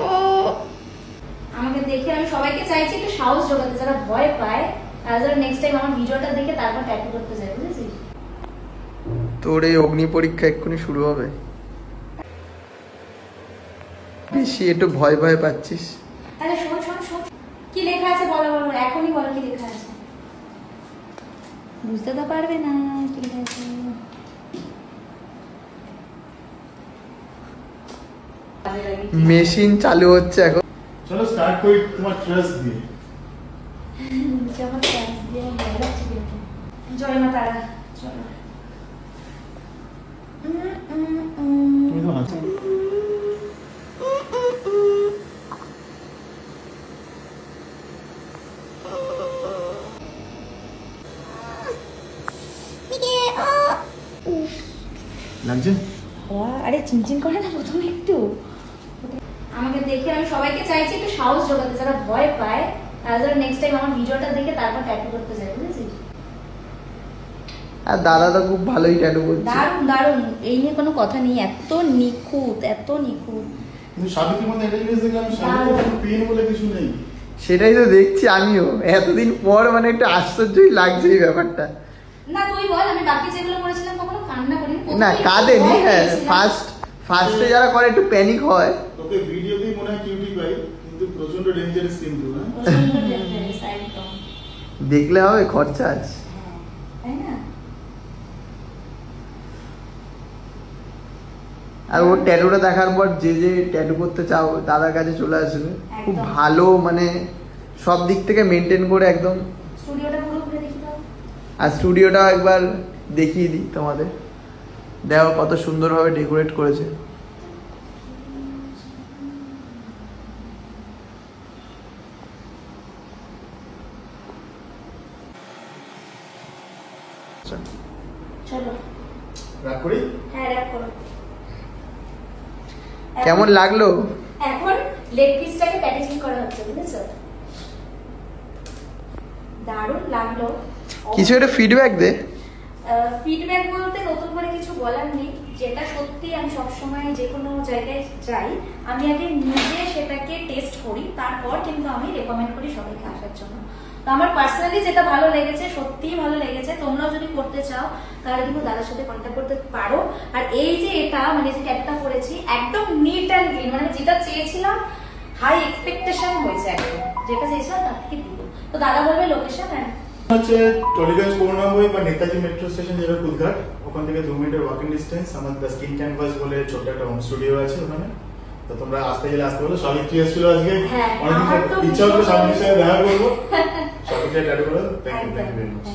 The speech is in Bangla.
ও আমাকে দেখে আমি সবাইকে চাইছি একটু সাহস জোগাতে, যারা ভয় পায় তারা যারা নেক্সট টাইম আমার ভিডিওটা দেখে তারপর ট্যাটু করতে যায়, বুঝেছিস? তোর এই অগ্নি পরীক্ষা এক্ষুনি শুরু হবে। বেশি একটু ভয় ভয় পাচ্ছিস। আরে শোন শোন শোন, কি লেখা আছে বলো বলো, এখনই বলো কি লেখা আছে। বুঝতে তো পারবে না কি লেখা আছে। মেশিন চালু হচ্ছে এখন। চলো স্টার্ট করি তোমার ট্রাস্ট দিয়ে। আমার ট্রাস্ট দিয়ে ভালো লাগছে কিন্তু। জয় মা তারা, চলো। তুমি তো হাসছো। লাগছে? আরে চিনচিন করে না প্রথমে একটু। আমাকে দেখে আমি সবাইকে চাইছি একটু সাহস জোগাতে, যারা ভয় পায় তারা যারা নেক্সট টাইম আমার ভিডিওটা দেখে তারপর ট্যাটু করতে যায়, বুঝেছিস? আর দাদা তো খুব ভালোই ট্যাটু করছে। দারুণ দারুণ, এই নিয়ে কোনো কথা নেই, এত নিখুঁত এত নিখুঁত। কিন্তু সাবিত্রীর মধ্যে একটা জিনিস দেখলাম, সাবিত্রীর পেন বলে কিছু নেই। সেটাই তো দেখছি আমিও, এতদিন পর মানে একটু আশ্চর্যই লাগছে এই ব্যাপারটা। না তুই বল, আমি বাকি যেগুলো করেছিলাম কখনো কান্না করিনি। না কাঁদেনি, হ্যাঁ ফার্স্টে যারা করে একটু প্যানিক হয়। তোকে ভিডিওতেই মনে হয় কিউটি পাই, কিন্তু প্রচন্ড ডেঞ্জারাস কিন্তু না। দেখলে হবে, খরচা আছে। তাই না? আর ওর ট্যাটুটা দেখার পর যে যে ট্যাটু করতে চাও দাদার কাছে চলে আসবে। খুব ভালো, মানে সব দিক থেকে মেনটেন করে একদম। স্টুডিওটা পুরো ঘুরে দেখি দাও। আর স্টুডিওটা একবার দেখিয়ে দিই তোমাদের, দেখো কত সুন্দরভাবে ডেকোরেট করেছে। চলো রাগ করি? হ্যাঁ রাখ করো। কেমন লাগলো? এখন লেগ পিসটাকে প্যাকেজিং করা হচ্ছে, বুঝেছো? দারুণ লাগলো। কিছু একটা ফিডব্যাক দে। ফিডব্যাক বলতে নতুন করে কিছু বলার নেই, যেটা সত্যি আমি সবসময় যে কোনো জায়গায় যাই আমি আগে নিজে সেটাকে টেস্ট করি, তারপর কিন্তু আমি রেকমেন্ড করি সবাইকে আসার জন্য। তো আমার পার্সোনালি যেটা ভালো লেগেছে, সত্যিই ভালো লেগেছে, তোমরাও যদি করতে চাও তাহলে কিন্তু দাদার সাথে কন্ট্যাক্ট করতে পারো। আর এই যে এটা মানে যে ট্যাটুটা করেছি একদম নিট অ্যান্ড ক্লিন, মানে যেটা চেয়েছিলাম, হাই এক্সপেকটেশন হয়েছে, একদম যেটা চেয়েছিলাম তার থেকে দ্বিগুণ। তো দাদা বলবে লোকেশন। হচ্ছে টলিগঞ্জ 4 নম্বর বা নেতাজি মেট্রো স্টেশন, যেটা কুলঘাট, ওখান থেকে 2 মিনিটের ওয়াকিং ডিস্টেন্স। আমার দ্য স্কিন ক্যানভাস বলে ছোট্ট একটা হোম স্টুডিও আছে ওখানে। তো তোমরা আসতে গেলে আসতে বলো। সাবিত্রী এসেছিল আজকে, অনেকদিন ইচ্ছা হতো সাবিত্রীর সাথে দেখা করবো। সাবিত্রী ট্যাটু করো। Thank you very much.